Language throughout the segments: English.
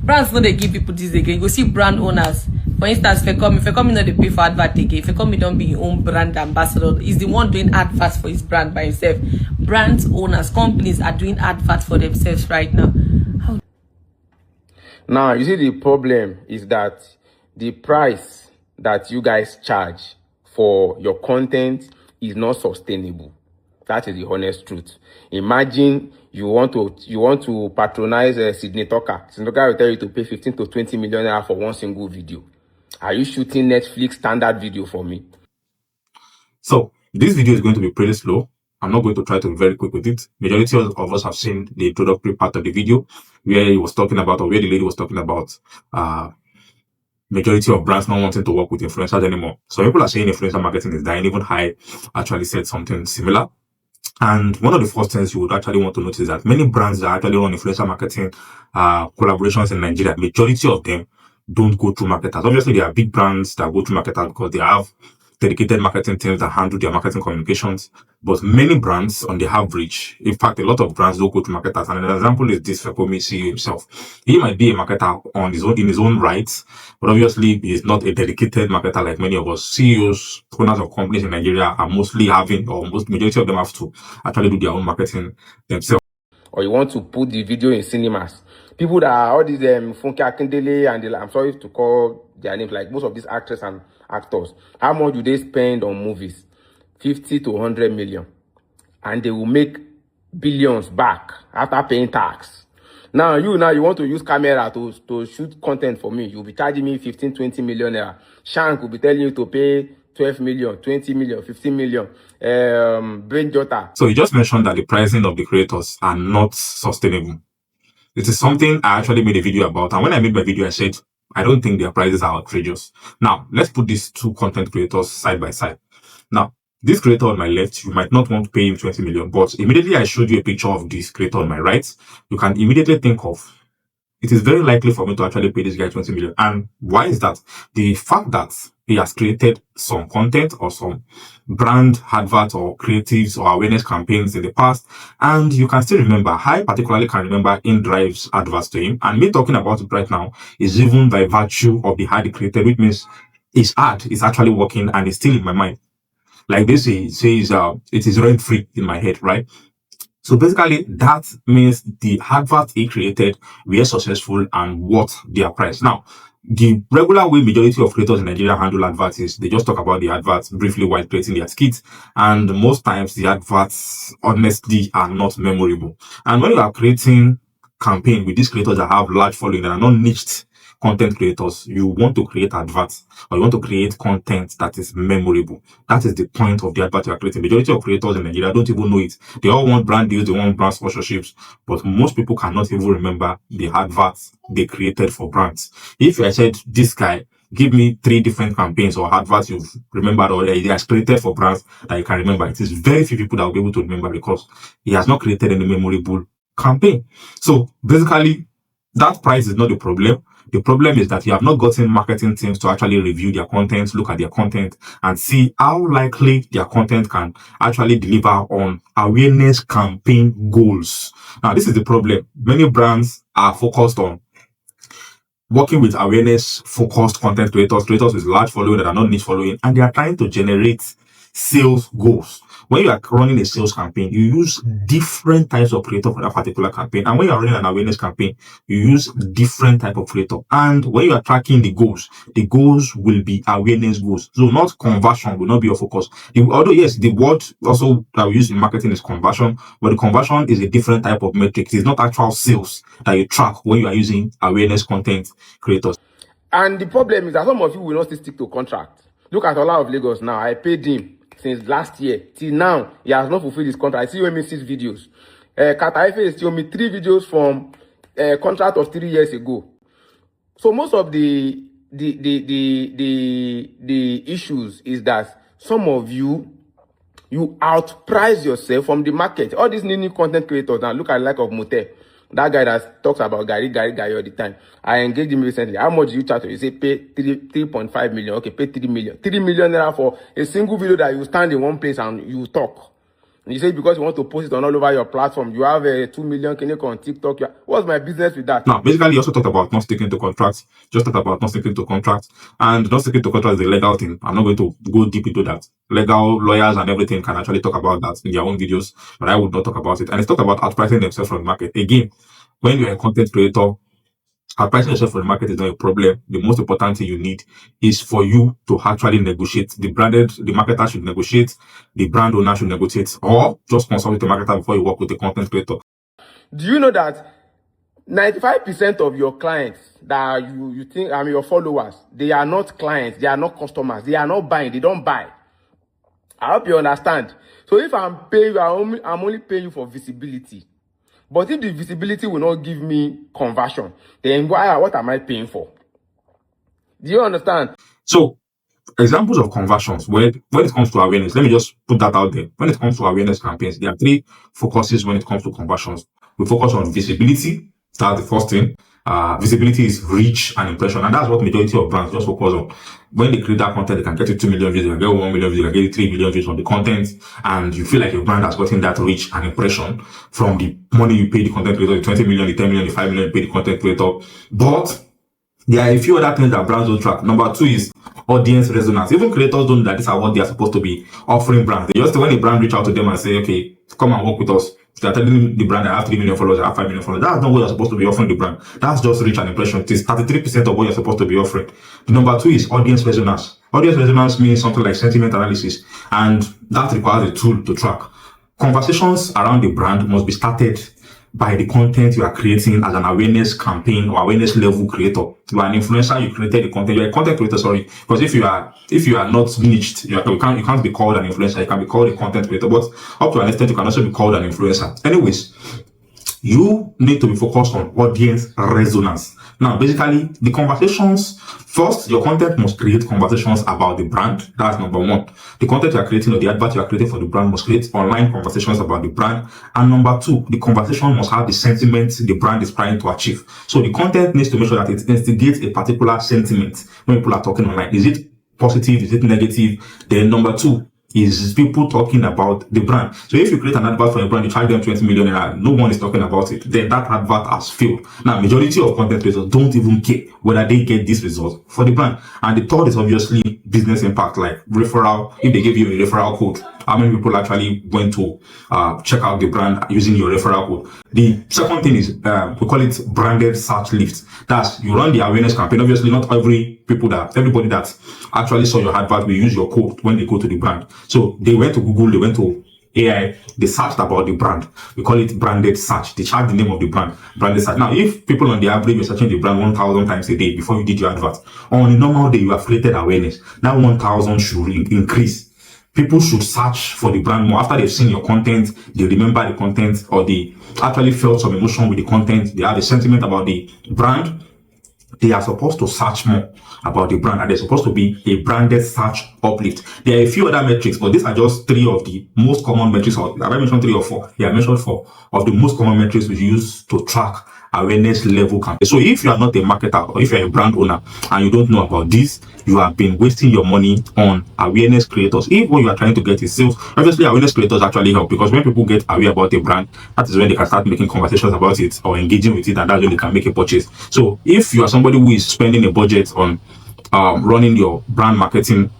Brands no dey give people this again. You go see brand owners. For instance, fekomi no dey pay for advert again. Fekomi don't be his own brand ambassador. He's the one doing adverts for his brand by himself. Brand owners, companies are doing adverts for themselves right now. Now, you see, the problem is that the price that you guys charge for your content is not sustainable. That is the honest truth. Imagine you want to patronize Sydney Tucker. Sydney Tucker will tell you to pay 15 to 20 million naira for one single video. Are you shooting Netflix standard video for me? So this video is going to be pretty slow. I'm not going to try to be very quick with it. Majority of us have seen the introductory part of the video where he was talking about, or where the lady was talking about, majority of brands not wanting to work with influencers anymore. So people are saying influencer marketing is dying. Even High actually said something similar. And one of the first things you would actually want to notice is that many brands that actually run influencer marketing collaborations in Nigeria, majority of them don't go through marketers. Obviously, there are big brands that go through marketers because they have dedicated marketing teams that handle their marketing communications. But many brands, on the average, in fact, a lot of brands don't go to marketers. And an example is this fekomi CEO himself. He might be a marketer in his own right, but obviously he is not a dedicated marketer like many of us. CEOs, owners of companies in Nigeria are mostly having, or most majority of them have to actually do their own marketing themselves. Or you want to put the video in cinemas. People that are all these Funke Akindele and I'm sorry to call their names, like most of these actors and actors, how much do they spend on movies? 50 to 100 million. And they will make billions back after paying tax. Now you want to use camera to shoot content for me. You'll be charging me 15, 20 million naira. Shank will be telling you to pay 12 million, 20 million, 15 million. Brain Jota. So you just mentioned that the pricing of the creators are not sustainable. It is something I actually made a video about. And when I made my video, I said, I don't think their prices are outrageous. Now, let's put these two content creators side by side. Now, this creator on my left, you might not want to pay him 20 million, but immediately I showed you a picture of this creator on my right, you can immediately think of, it is very likely for me to actually pay this guy 20 million. And why is that? The fact that he has created some content or some brand adverts or creatives or awareness campaigns in the past, and you can still remember, I particularly can remember InDrive's adverts to him, and me talking about it right now is even by virtue of the ad he created, which means his ad is actually working and it's still in my mind. Like this, he says, it is rent-free in my head, right? So basically, that means the adverts he created were successful and worth their price. Now, the regular way majority of creators in Nigeria handle adverts is they just talk about the adverts briefly while creating their skits. And most times the adverts, honestly, are not memorable. And when you are creating campaign with these creators that have large following that are not niched content creators, you want to create adverts or you want to create content that is memorable. That is the point of the advert you are creating. Majority of creators in Nigeria don't even know it. They all want brand deals, they want brand sponsorships, but most people cannot even remember the adverts they created for brands. If I said, this guy, give me 3 different campaigns or adverts you've remembered or he has created for brands that you can remember, it is very few people that will be able to remember because he has not created any memorable campaign. So basically, that price is not the problem. The problem is that you have not gotten marketing teams to actually review their content, look at their content, and see how likely their content can actually deliver on awareness campaign goals. Now, this is the problem. Many brands are focused on working with awareness-focused content creators with large following that are not niche following, and they are trying to generate sales goals. When you are running a sales campaign, you use different types of creator for that particular campaign. And when you are running an awareness campaign, you use different type of creator. And when you are tracking the goals will be awareness goals. So not conversion will not be your focus. Although yes, the word also that we use in marketing is conversion, but the conversion is a different type of metric. It is not actual sales that you track when you are using awareness content creators. And the problem is that some of you will not still stick to contract. Look at Ola of Lagos now. I paid him since last year till now. He has not fulfilled his contract. I see him 6 videos. Kataife is still me 3 videos from contract of 3 years ago. So most of the issues is that some of you outprice yourself from the market. All these new content creators now, look at the like of Mote. That guy that talks about Gary all the time. I engaged him recently. How much do you charge? You say pay 3.5 million. Okay, pay 3 million. 3 million naira for a single video that you stand in one place and you talk. You say because you want to post it on all over your platform, you have a 2 million click on TikTok. What's my business with that? Now, basically, you also talked about not sticking to contracts. Just talked about not sticking to contracts. And not sticking to contracts is a legal thing. I'm not going to go deep into that. Legal lawyers and everything can actually talk about that in their own videos, but I would not talk about it. And it's talked about outpricing themselves from the market. Again, when you're a content creator, outpricing yourself from the market is not a problem. The most important thing you need is for you to actually negotiate. The marketer should negotiate, the brand owner should negotiate, or just consult with the marketer before you work with the content creator. Do you know that 95% of your clients that you think, your followers, they are not clients, they are not customers, they are not buying, they don't buy. I hope you understand. So if I'm paying you, I'm only paying you for visibility. But if the visibility will not give me conversion, then what am I paying for? Do you understand? So, examples of conversions, when it comes to awareness, let me just put that out there. When it comes to awareness campaigns, there are 3 focuses when it comes to conversions. We focus on visibility. That's the first thing. Visibility is reach and impression, and that's what majority of brands just focus on. When they create that content, they can get you 2 million views, they can get 1 million views, they can get 3 million views on the content, and you feel like your brand has gotten that reach and impression from the money you pay the content creator, the 20 million, the 10 million, the 5 million you pay the content creator. But there are a few other things that brands don't track. Number 2 is audience resonance. Even creators don't know that these are what they are supposed to be offering brands. They just, when a brand reach out to them and say, okay, come and work with us, they are telling the brand I have 3 million followers, I have 5 million followers. That's not what you're supposed to be offering the brand. That's just reach and impression. It is 33% of what you're supposed to be offering. The number 2 is audience resonance. Audience resonance means something like sentiment analysis, and that requires a tool to track. Conversations around the brand must be started by the content you are creating as an awareness campaign or awareness level creator. You are an influencer, you created the content, you're a content creator, sorry. Because if you are not niched, you can't be called an influencer, you can be called a content creator, but up to an extent you can also be called an influencer. Anyways, you need to be focused on audience resonance. Now, basically, the conversations, first, your content must create conversations about the brand. That's number 1. The content you are creating or the advert you are creating for the brand must create online conversations about the brand. And number 2, the conversation must have the sentiment the brand is trying to achieve. So the content needs to make sure that it instigates a particular sentiment when people are talking online. Is it positive? Is it negative? Then number 2, is people talking about the brand. So if you create an advert for a brand, you charge them 20 million naira, no one is talking about it, then that advert has failed. Now, majority of content creators don't even care whether they get this result for the brand. And the third is obviously business impact, like referral. If they give you a referral code, how many people actually went to check out the brand using your referral code? The second thing is, we call it branded search lift. That's, you run the awareness campaign. Obviously, not everybody that actually saw your advert will use your code when they go to the brand. So they went to Google, they went to AI, they searched about the brand. We call it branded search. They charge the name of the brand, branded search. Now, if people on the average were searching the brand 1,000 times a day before you did your advert, on a normal day, you have created awareness. That 1,000 should increase. People should search for the brand more. After they've seen your content, they remember the content, or they actually felt some emotion with the content, they have a sentiment about the brand, they are supposed to search more about the brand, and there's supposed to be a branded search uplift. There are a few other metrics, but these are just 3 of the most common metrics. Have I mentioned 3 or 4? Yeah, I mentioned 4 of the most common metrics we use to track awareness level campaign. So if you are not a marketer, or if you're a brand owner and you don't know about this, you have been wasting your money on awareness creators. If what you are trying to get is sales, obviously awareness creators actually help, because when people get aware about a brand, that is when they can start making conversations about it or engaging with it, and that's when they can make a purchase. So if you are somebody who is spending a budget on running your brand marketing,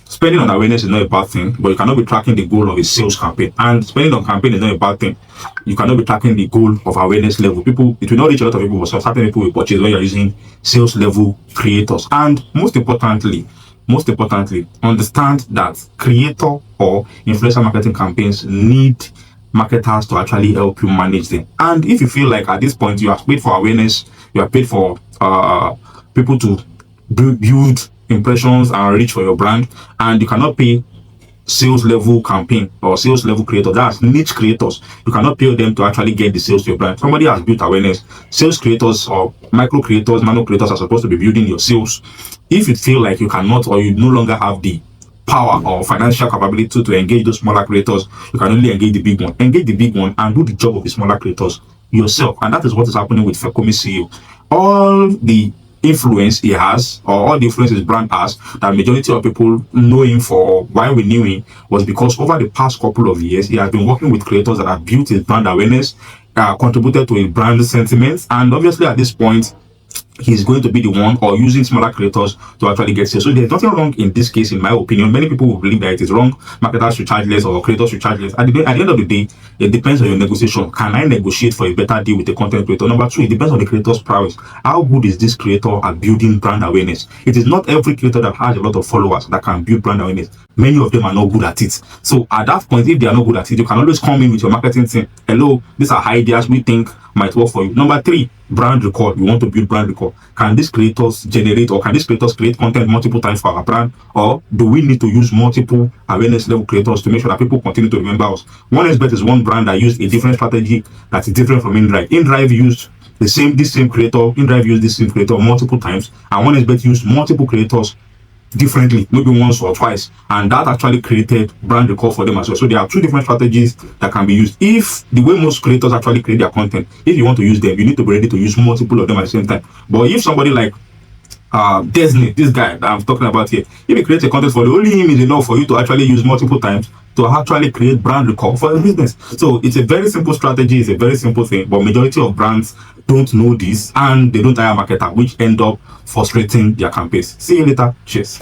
spending on awareness is not a bad thing, but you cannot be tracking the goal of a sales campaign. And spending on campaign is not a bad thing. You cannot be tracking the goal of awareness level. It will not reach a lot of people, but certain people will purchase when you're using sales level creators. And most importantly, understand that creator or influencer marketing campaigns need marketers to actually help you manage them. And if you feel like at this point you have paid for awareness, you have paid for people to build impressions and reach for your brand, and you cannot pay sales level campaign or sales level creator, that's niche creators, you cannot pay them to actually get the sales to your brand. Somebody has built awareness. Sales creators or micro creators, nano creators are supposed to be building your sales. If you feel like you cannot, or you no longer have the power or financial capability to engage those smaller creators, you can only engage the big one. Engage the big one and do the job of the smaller creators yourself. And that is what is happening with Fekomi CEO. All the influence he has, or all the influence his brand has, that majority of people know him for, why we knew him, was because over the past couple of years, he has been working with creators that have built his brand awareness, contributed to his brand sentiments, and obviously at this point, he's going to be the one, or using smaller creators to actually get sales. So there's nothing wrong in this case, in my opinion. Many people will believe that it is wrong, marketers should charge less or creators should charge less. At the end of the day, it depends on your negotiation. Can I negotiate for a better deal with the content creator? Number two, it depends on the creator's prowess. How good is this creator at building brand awareness? It is not every creator that has a lot of followers that can build brand awareness. Many of them are not good at it. So at that point, if they are not good at it, you can always come in with your marketing team. Hello, these are ideas we think might work for you. Number three, brand record. You want to build brand record. Can these creators generate, or can these creators create content multiple times for our brand? Or do we need to use multiple awareness level creators to make sure that people continue to remember us? One expert is one brand that used a different strategy that is different from InDrive. InDrive used this same creator. InDrive used this same creator multiple times, and one expert used multiple creators differently, maybe once or twice, and that actually created brand recall for them as well. So there are two different strategies that can be used. If the way most creators actually create their content, if you want to use them, you need to be ready to use multiple of them at the same time. But if somebody like Disney, this guy that I'm talking about here, if he creates a content for you, only him is enough for you to actually use multiple times to actually create brand recall for your business. So it's a very simple strategy, it's a very simple thing, but majority of brands don't know this, and they don't hire a marketer, which end up frustrating their campaigns. See you later. Cheers.